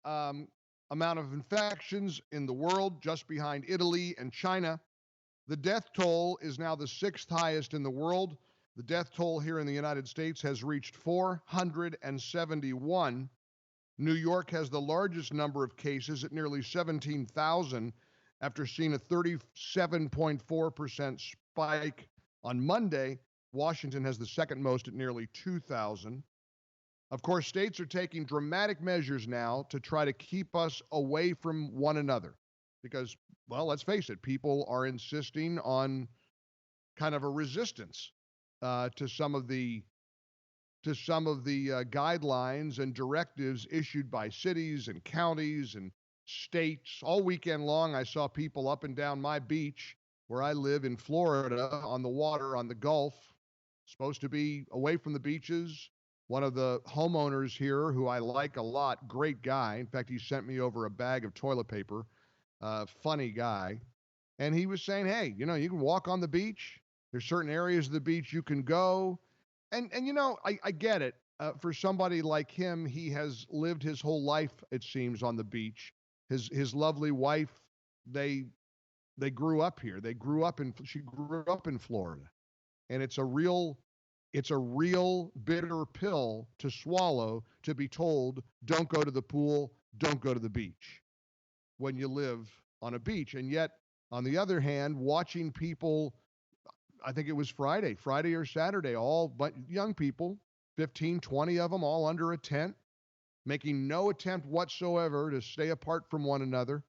amount of infections in the world, just behind Italy and China. The death toll is now the sixth highest in the world. The death toll here in the United States has reached 471. New York has the largest number of cases at nearly 17,000 after seeing a 37.4% spike on Monday. Washington has the second most at nearly 2,000. Of course, states are taking dramatic measures now to try to keep us away from one another because, well, let's face it, people are insisting on kind of a resistance to some of the guidelines and directives issued by cities and counties and states. All weekend long, I saw people up and down my beach where I live in Florida on the water, on the Gulf, supposed to be away from the beaches. One of the homeowners here, who I like a lot, great guy. In fact, he sent me over a bag of toilet paper. Funny guy. And he was saying, hey, you can walk on the beach. There's certain areas of the beach you can go. And I get it. For somebody like him, he has lived his whole life, it seems, on the beach. His lovely wife, they grew up here. She grew up in Florida. And it's a real bitter pill to swallow to be told, don't go to the pool, don't go to the beach when you live on a beach. And yet, on the other hand, watching people, I think it was Friday or Saturday, all but young people, 15, 20 of them, all under a tent, making no attempt whatsoever to stay apart from one another.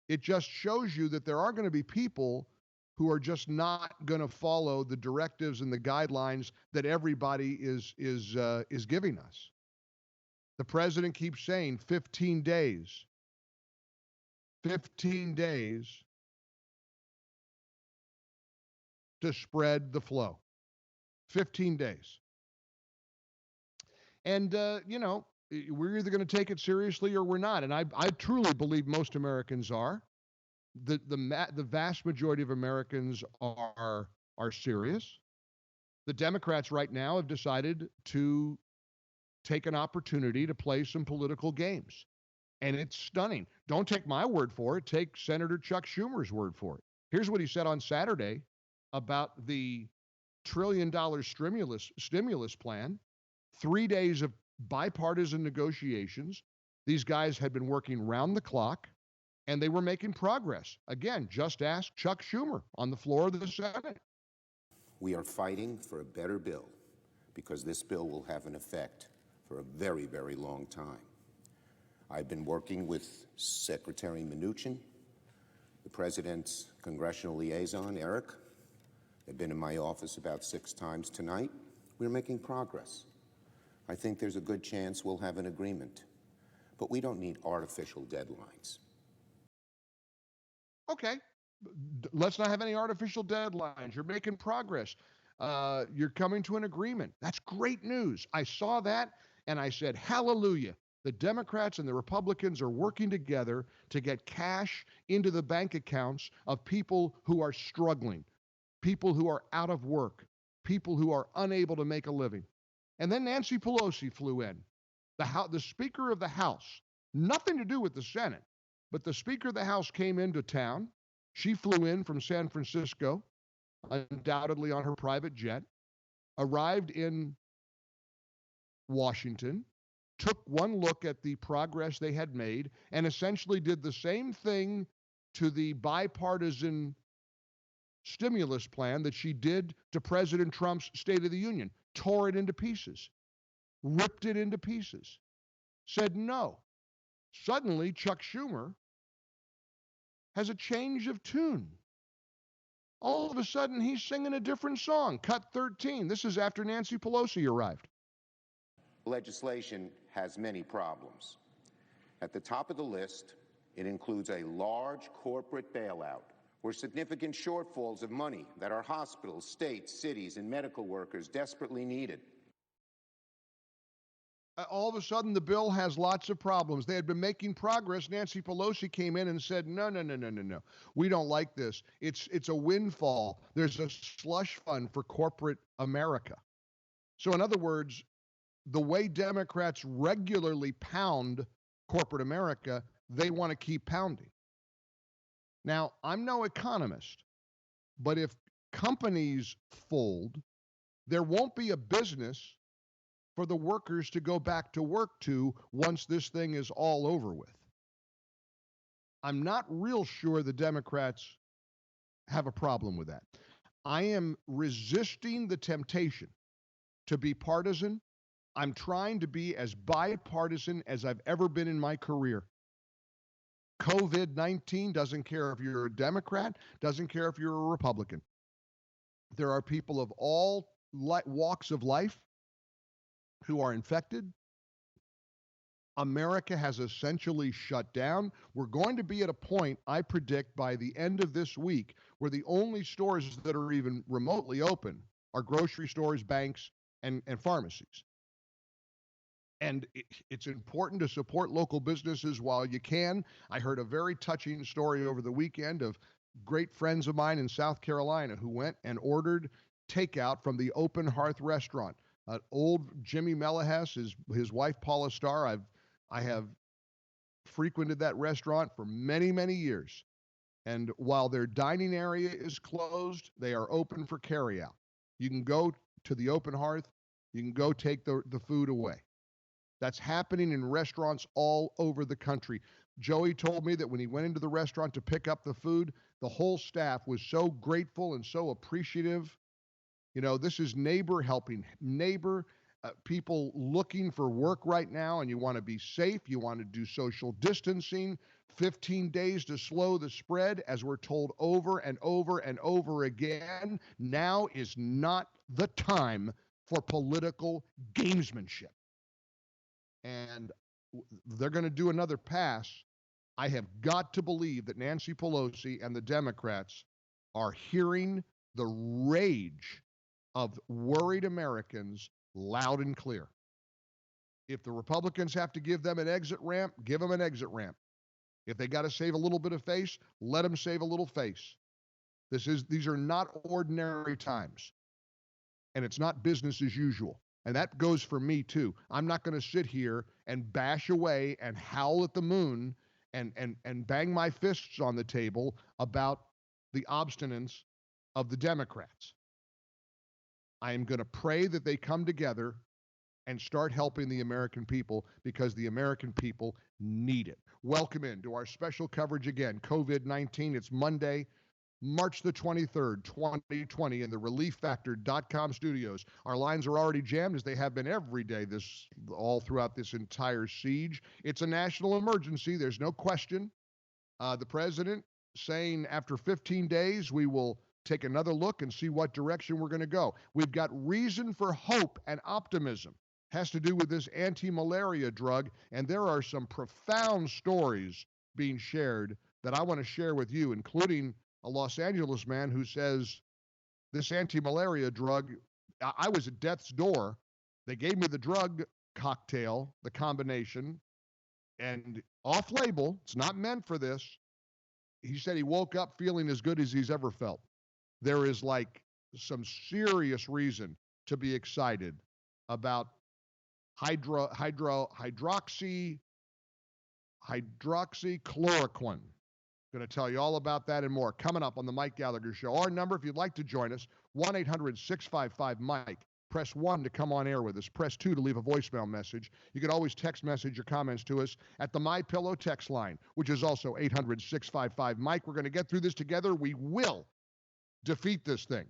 It just shows you that there are going to be people who are just not going to follow the directives and the guidelines that everybody is giving us. The president keeps saying 15 days. 15 days to spread the flow. 15 days. And, we're either going to take it seriously or we're not. And I truly believe most Americans are. The vast majority of Americans are serious. The Democrats right now have decided to take an opportunity to play some political games. And it's stunning. Don't take my word for it. Take Senator Chuck Schumer's word for it. Here's what he said on Saturday about the $1 trillion stimulus plan. 3 days of bipartisan negotiations. These guys had been working round the clock, and they were making progress. Again, just ask Chuck Schumer on the floor of the Senate. We are fighting for a better bill because this bill will have an effect for a very, very long time. I've been working with Secretary Mnuchin, the President's congressional liaison, Eric. They've been in my office about 6 times tonight. We're making progress. I think there's a good chance we'll have an agreement. But we don't need artificial deadlines. Okay, let's not have any artificial deadlines. You're making progress. You're coming to an agreement. That's great news. I saw that and I said, hallelujah. The Democrats and the Republicans are working together to get cash into the bank accounts of people who are struggling, people who are out of work, people who are unable to make a living. And then Nancy Pelosi flew in, the Speaker of the House, nothing to do with the Senate, but the Speaker of the House came into town. She flew in from San Francisco, undoubtedly on her private jet, arrived in Washington, took one look at the progress they had made, and essentially did the same thing to the bipartisan stimulus plan that she did to President Trump's State of the Union. Tore it into pieces, ripped it into pieces, said no. Suddenly, Chuck Schumer has a change of tune. All of a sudden, he's singing a different song. Cut 13. This is after Nancy Pelosi arrived. Legislation has many problems. At the top of the list, it includes a large corporate bailout or significant shortfalls of money that our hospitals, states, cities, and medical workers desperately needed. All of a sudden, the bill has lots of problems. They had been making progress. Nancy Pelosi came in and said, no. We don't like this. It's a windfall. There's a slush fund for corporate America. So in other words, the way Democrats regularly pound corporate America, they want to keep pounding. Now, I'm no economist, but if companies fold, there won't be a business for the workers to go back to work to once this thing is all over with. I'm not real sure the Democrats have a problem with that. I am resisting the temptation to be partisan. I'm trying to be as bipartisan as I've ever been in my career. COVID-19 doesn't care if you're a Democrat, doesn't care if you're a Republican. There are people of all walks of life who are infected. America has essentially shut down. We're going to be at a point, I predict, by the end of this week, where the only stores that are even remotely open are grocery stores, banks, and pharmacies. And it's important to support local businesses while you can. I heard a very touching story over the weekend of great friends of mine in South Carolina who went and ordered takeout from the Open Hearth restaurant. Old Jimmy Melahess, his wife Paula Starr, I have frequented that restaurant for many, many years. And while their dining area is closed, they are open for carryout. You can go to the Open Hearth. You can go take the food away. That's happening in restaurants all over the country. Joey told me that when he went into the restaurant to pick up the food, the whole staff was so grateful and so appreciative. You know, this is neighbor helping neighbor, people looking for work right now, and you want to be safe. You want to do social distancing, 15 days to slow the spread, as we're told over and over and over again. Now is not the time for political gamesmanship. And they're going to do another pass. I have got to believe that Nancy Pelosi and the Democrats are hearing the rage of worried Americans loud and clear. If the Republicans have to give them an exit ramp, give them an exit ramp. If they got to save a little bit of face, let them save a little face. These are not ordinary times. And it's not business as usual. And that goes for me too. I'm not going to sit here and bash away and howl at the moon and bang my fists on the table about the obstinance of the Democrats. I am going to pray that they come together and start helping the American people, because the American people need it. Welcome into our special coverage again, COVID-19. It's Monday, March the 23rd, 2020, in the ReliefFactor.com studios. Our lines are already jammed, as they have been every day all throughout this entire siege. It's a national emergency. There's no question. The president saying after 15 days, we will take another look and see what direction we're going to go. We've got reason for hope and optimism. Has to do with this anti-malaria drug, and there are some profound stories being shared that I want to share with you, including a Los Angeles man who says this anti-malaria drug, I was at death's door. They gave me the drug cocktail, the combination, and off-label. It's not meant for this. He said he woke up feeling as good as he's ever felt. There is like some serious reason to be excited about hydroxychloroquine. Going to tell you all about that and more coming up on the Mike Gallagher Show. Our number, if you'd like to join us, 1-800-655-MIKE. Press 1 to come on air with us. Press 2 to leave a voicemail message. You can always text message your comments to us at the MyPillow text line, which is also 800-655-MIKE. We're going to get through this together. We will defeat this thing.